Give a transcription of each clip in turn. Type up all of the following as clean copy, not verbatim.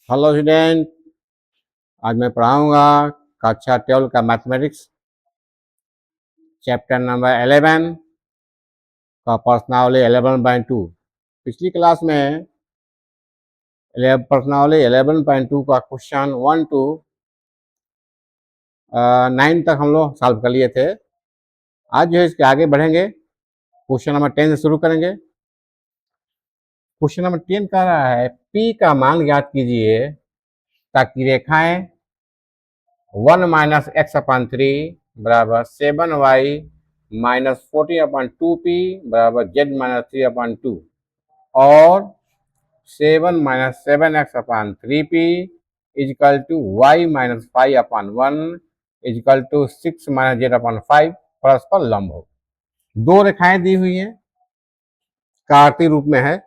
Hello student. आज मैं पढ़ाऊंगा कक्षा 12 का मैथमेटिक्स चैप्टर नंबर 11 का प्रश्नावली 11.2। पिछली क्लास में प्रश्नावली 11.2 का क्वेश्चन 1 to 9 तक हम लोग सॉल्व कर लिए थे। आज जो है इसके आगे बढ़ेंगे, क्वेश्चन नंबर 10 से शुरू करेंगे। क्वेश्चन नंबर 10 कह रहा है P का मान ज्ञात कीजिए ताकि रेखाएं 1 माइनस एक्स अपान 3 बराबर 7y माइनस 14/2p बराबर z माइनस 3/2 और 7 minus 7x upon 3p equal to y minus 5/1 equal to 6 minus Z upon 5 परस्पर लंब हो। दो रेखाएं दी हुई हैं, कार्तीय रूप में है।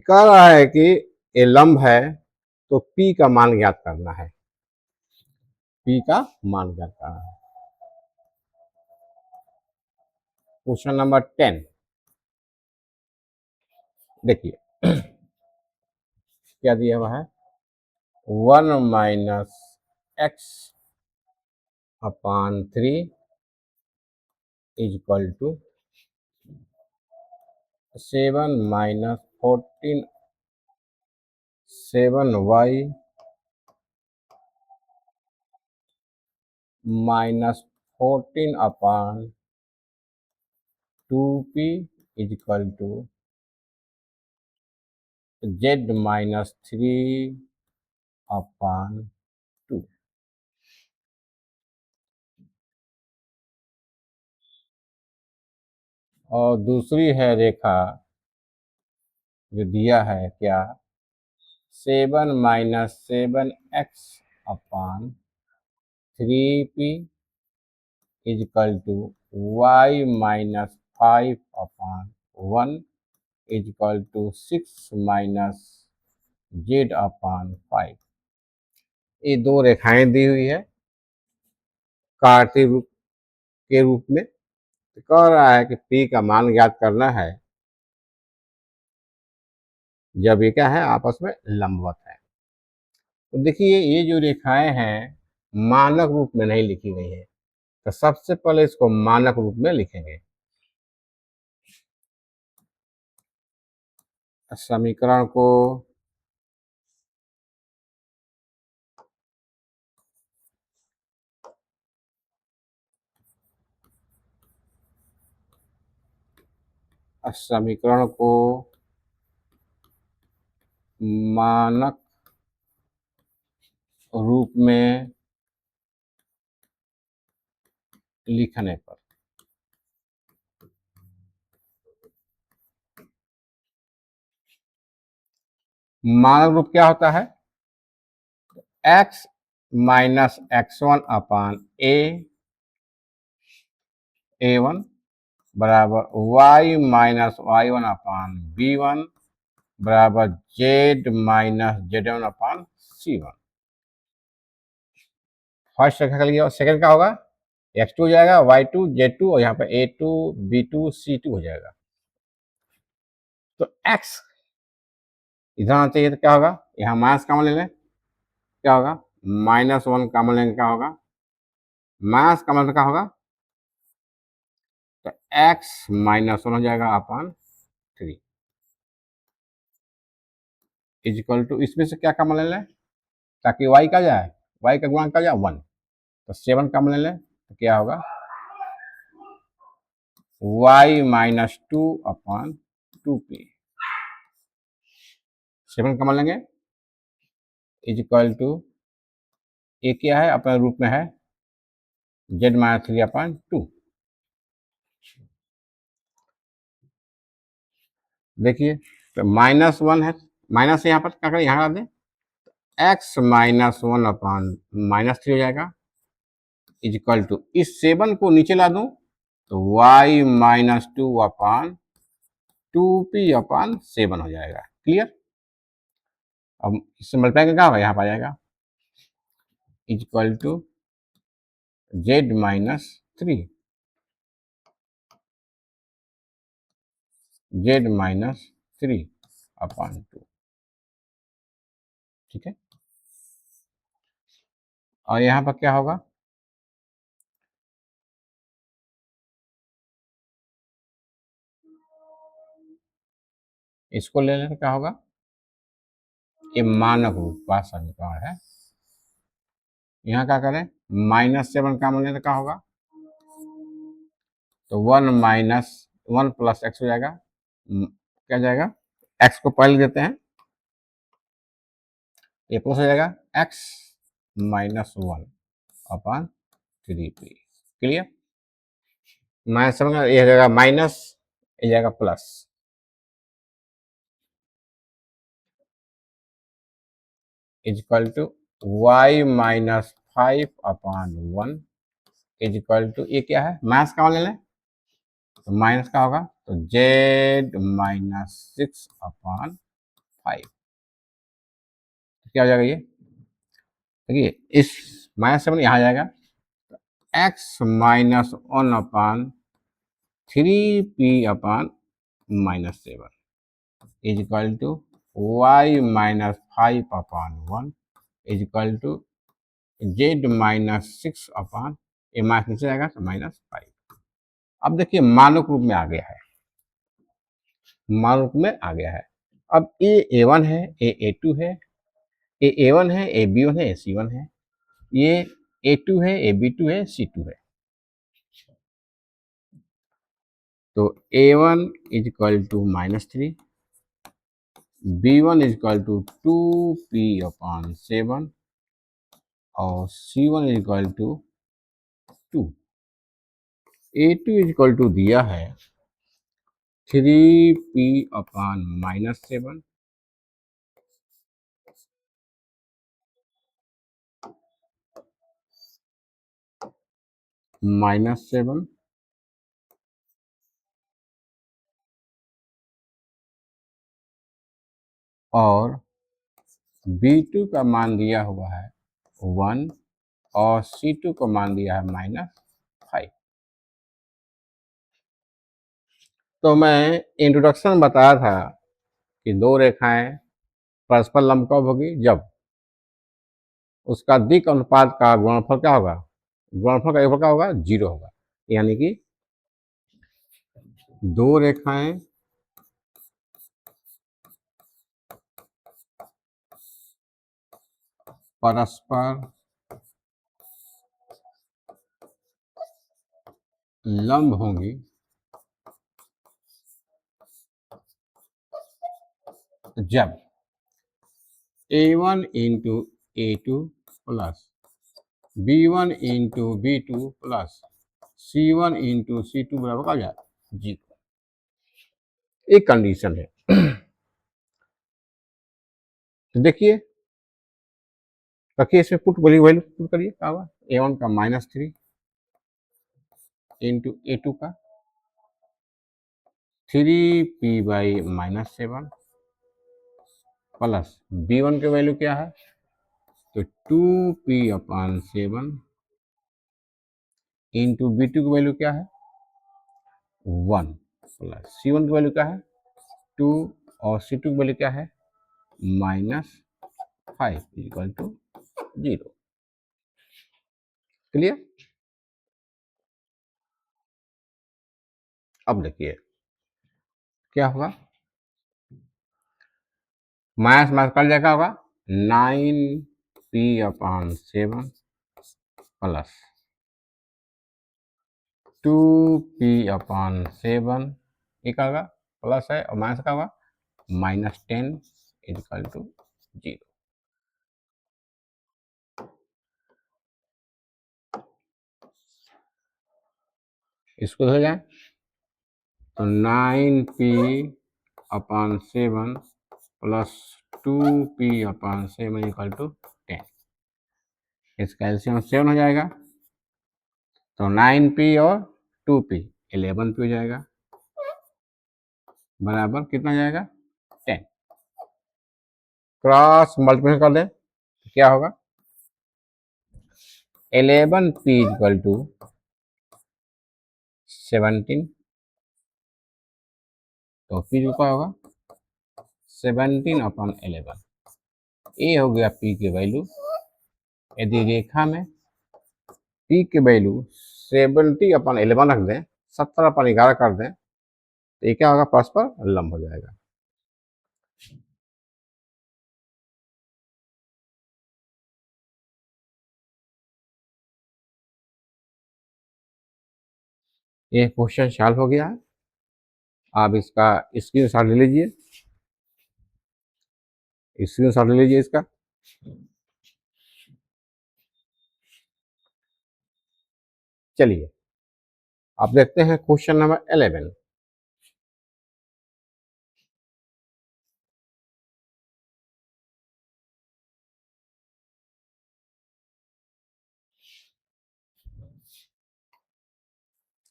कह रहा है कि ये लंब है तो p का मान ज्ञात करना है। p का मान ज्ञात करना है। क्वेश्चन नंबर 10 देखिए क्या दिया हुआ है। 1 minus x upon 3 equal to 7 minus 14 7y minus 14/2p equal to z minus 3/2। और दूसरी है रेखा जो दिया है क्या, 7 minus 7x upon 3p equal to y minus 5/1 equal to 6 minus Z upon 5। ये दो रेखाएं दी हुई है कार्तीय रूप के रूप में। तो कह रहा है कि p का मान ज्ञात करना है जब ये क्या है, आपस में लंबवत है। तो देखिए ये जो रेखाएं हैं मानक रूप में नहीं लिखी गई है, तो सबसे पहले इसको मानक रूप में लिखेंगे। समीकरण को समीकरण को मानक रूप में लिखने पर मानक रूप क्या होता है, x माइनस x1 अपान a1 बराबर y माइनस y1 अपान b1 बराबर z माइनस z1 अपान c1। फर्स्ट रेखा का लिए और सेकंड का होगा x2 हो जाएगा, y2 z2 और यहाँ पर a2 b2 c2 हो जाएगा। तो x इधर आना चाहिए, तो क्या होगा, यहाँ माइनस कॉमन ले लें, क्या होगा -1 कॉमन लेंगे, क्या होगा माइनस कॉमन क्या होगा, तो x -1 हो जाएगा अपान 3 इजिकल टू इसमें से क्या कॉमन ले लें ताकि y का जाए, y का गुणा का जाए 1, तो 7 कॉमन ले लें तो क्या होगा y माइनस 2 अपान 2p। 7 कॉमन लेंगे इजिकल टू ये क्या है, अपने रूप में है z माइनस 3/2। देखिए तो -1 है, माइनस यहाँ पर क्या करें, यहाँ दें, x -1 अपान -3 हो जाएगा इजिकल टू इस 7 को नीचे ला दूं तो y माइनस 2 अपान 2p अपान 7 हो जाएगा। क्लियर। अब इससे मल्टीप्लाई क्या होगा, यहाँ पर आ जाएगा equal to z minus 3 z minus 3/2। ठीक है। और यहाँ पर क्या होगा, इसको ले लें तो क्या होगा, ये मानक रूप का समीकरण है। यहाँ क्या करें, -7 का मूल्य तो क्या होगा, तो 1 - 1 + x हो जाएगा। क्या जाएगा, x को पहले देते हैं, ये प्लस हो जाएगा x - 1/3p। क्लियर, -7 का ये हो जाएगा माइनस, ये जाएगा plus, equal to y - 5/1 equal to, ये क्या है, माइनस का ले लें तो माइनस का होगा, तो z - 6/5। क्या हो जाएगा ये, देखिए इस -7 यहाँ जाएगा, x - 1/3p/-7 equal to y - 5/1 equal to z - 6 ये माइनस नीचे जाएगा तो -5। अब देखिए मानक रूप में आ गया है, मानक रूप में आ गया है। अब a1 है, a2 है, a1 है, a b1 है, a c1 है, ये a2 है, ab2 है, c2 है। तो a1 equal to -3, b1 equal to 2p/7 और c1 equal to 2। a2 equal to दिया है 3p/-7 -7 और b2 का मान दिया हुआ है 1 और c2 का मान दिया है -5। तो मैं इंट्रोडक्शन में बताया था कि दो रेखाएं परस्पर लंब कब होगी, जब उसका दिक् अनुपात का गुणनफल क्या होगा, गुणनफल का योगफल क्या होगा, 0 होगा। यानी कि दो रेखाएं परस्पर लंब होंगी जब a1 into a2 plus b1 into b2 plus c1 into c2 बराबर का जाए 0। एक कंडीशन है। तो देखिए, रखिए इसमें पुट वैल्यू वैल्यू पुट करिए, क्या हुआ, a1 का -3 इंटू a2 का 3p/-7 प्लस b1 की वैल्यू क्या है, तो 2p/7 इंटू b2 की वैल्यू क्या है 1 प्लस c1 की वैल्यू क्या है 2 और c2 की वैल्यू क्या है -5 इक्वल टू 0। क्लियर, अब देखिए क्या होगा, माइनस माइनस कर जाएगा होगा 9p/7 प्लस 2p/7, ये क्या होगा, प्लस है और माइनस का होगा -10 इक्वल टू 0। इसको हो जाए तो 9p/7 plus 2p/7 equal to 10। इसका एलसीएम 7 हो जाएगा, तो 9p और 2p 11p हो जाएगा, बराबर कितना हो जाएगा 10। क्रॉस मल्टीप्लिकेशन कर दें तो क्या होगा, 11p इक्वल टू 17, तो p क्या होगा 17/11। ये हो गया p की वैल्यू, यदि रेखा में p की वैल्यू 70/11 रख दें, 70/11 कर दें, तो ये क्या होगा, परस्पर लंब हो जाएगा। ये क्वेश्चन सॉल्व हो गया है। आप इसका स्क्रीनशॉट ले लीजिए, स्क्रीनशॉट ले लीजिए इसका। चलिए आप देखते हैं क्वेश्चन नंबर 11।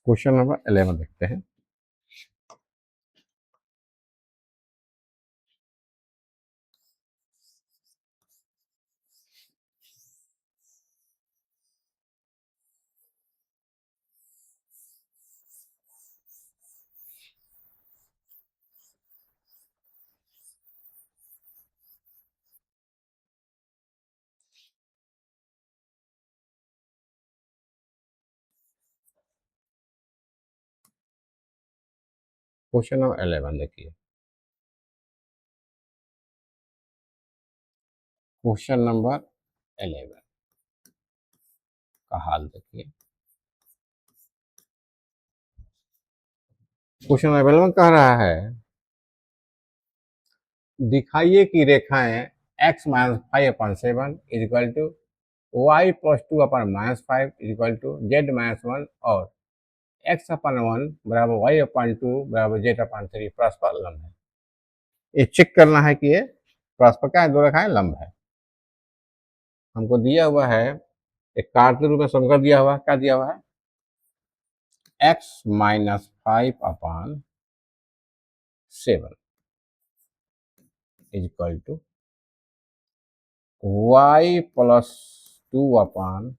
क्वेश्चन नंबर 11 देखते हैं। क्वेश्चन नंबर 11 देखिए। क्वेश्चन नंबर 11 का हाल देखिए। क्वेश्चन नंबर 11 कह रहा है, दिखाइए कि रेखाएं x minus 5/7 equal to y plus 2/-5 equal to z minus 1 और x/1 बराबर y/2 बराबर z/3 परस्पर लंब है। ये चेक करना है कि ये परस्पर क्या है, दो रेखाएं लंब है। हमको दिया हुआ है एक कार्य के रूप में समीकरण दिया हुआ है, क्या दिया हुआ है, x minus 5/7 equal to y plus 2/-5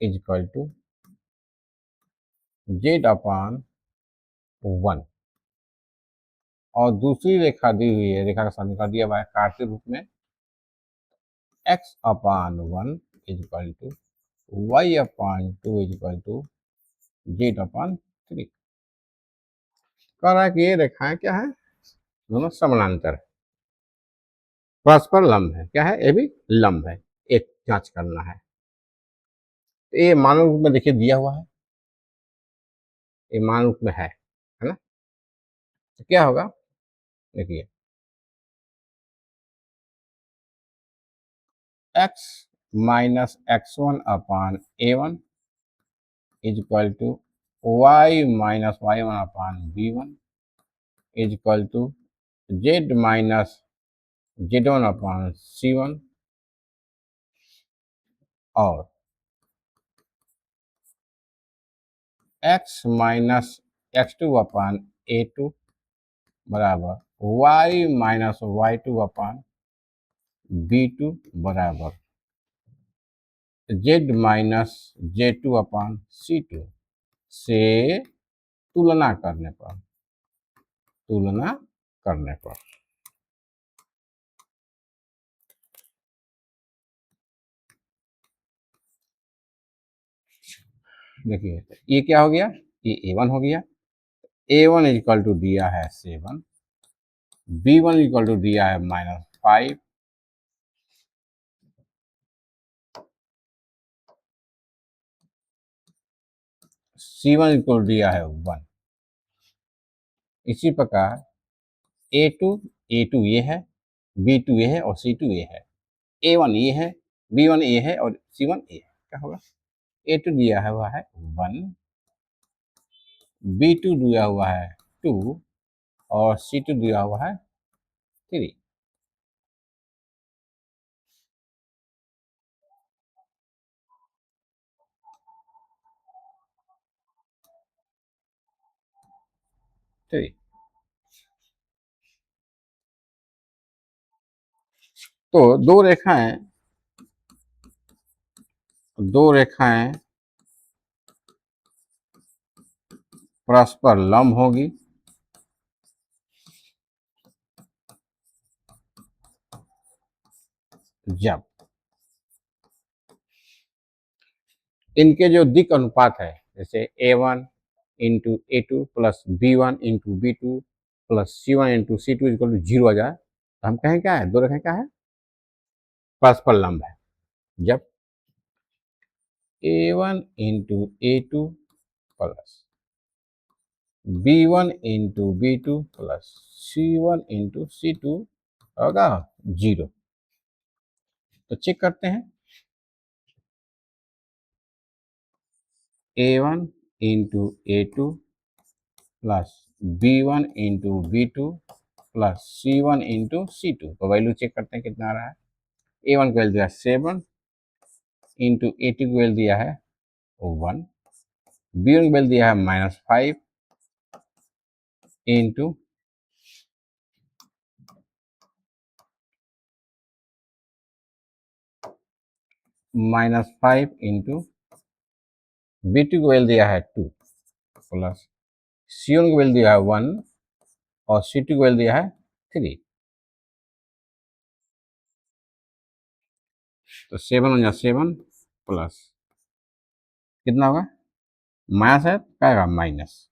equal to z/1 और दूसरी रेखा दी हुई है, रेखा का समीकरण दिया हुआ है कार्य के रूप में x/1 is equal to y/2 is equal to z/3। कह रहा है कि ये रेखाएं क्या है, दोनों समानांतर है, परस्पर लंब है। क्या है, ये भी लंब है, एक जांच करना है। तो ये मान रूप में देखिए दिया हुआ है, ये मान रूप में है ना। तो क्या होगा, देखिए x minus x1/a1 equal to y minus y1/b1 equal to z minus z1/c1 और x माइनस x2/a2 बराबर y माइनस y2/b2 बराबर z माइनस z2/c2 से तुलना करने पर, तुलना करने पर देखिए ये क्या हो गया, ये a1 हो गया। a1 इक्वल टू दिया है 7, b1 इक्वल टू दिया है -5, c1 इक्वल दिया है 1। इसी प्रकार a2 ये है, b2 ये है और c2 ये है, a1 ये है, b1 ये है और c1 ये है। क्या होगा, a2 दिया है हुआ है 1, b2 दिया हुआ है 2 और c2 दिया हुआ है 3। तो दो रेखाएं परस्पर लंब होगी जब इनके जो दिक् अनुपात है, जैसे A1 into A2 plus B1 into B2 plus C1 into C2 equal to 0 आ जाए, तो हम कहें क्या है, दो रखें क्या है, परस्पर लंब है। जब A1 into A2 plus B1 into B2 plus C1 into C2 होगा 0। तो चेक करते हैं, A1 into A2 plus B1 into B2 plus C1 into C2, तो वैल्यू चेक करते हैं कितना आ रहा है। A1 को वैल्यू दिया 7 इंटू A2 को वैल्यू दिया है 1, B1 को वैल्यू दिया है -5 इंटू -5 इंटू B2 को वैल्यू दिया है 2 प्लस C1 को वैल्यू दिया है 1 और C2 को वैल्यू दिया है 3। तो 7 हो जाए 7 प्लस कितना होगा, माइनस है क्या आएगा, माइनस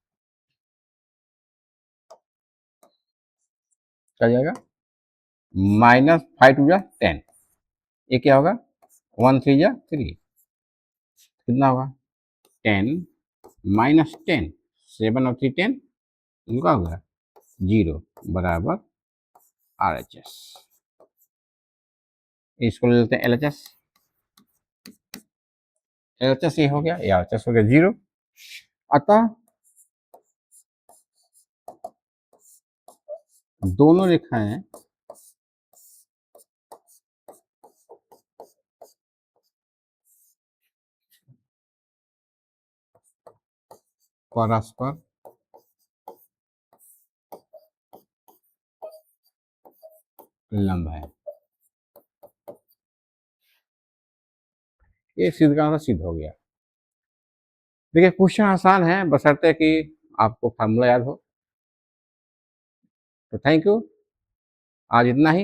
क्या जाएगा, -5 टू जा 10, ये क्या होगा, 1 3 जा 3, कितना होगा 10 -10, 7 और 3 10, इनका होगा 0 बराबर RHS। इसको ले लेते हैं LHS, LHS ये हो गया, ये RHS हो गया 0। अतः दोनों रेखाएं परस्पर लंब है। ये सिद्ध करना सिद्ध हो गया। देखिए क्वेश्चन आसान है, बशर्ते कि आपको फार्मूला याद हो। तो थैंक यू, आज इतना ही।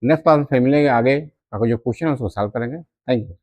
नेक्स्ट क्लास में फिर मिलेंगे, आगे आपको जो क्वेश्चन है उसको सॉल्व करेंगे। Thank you.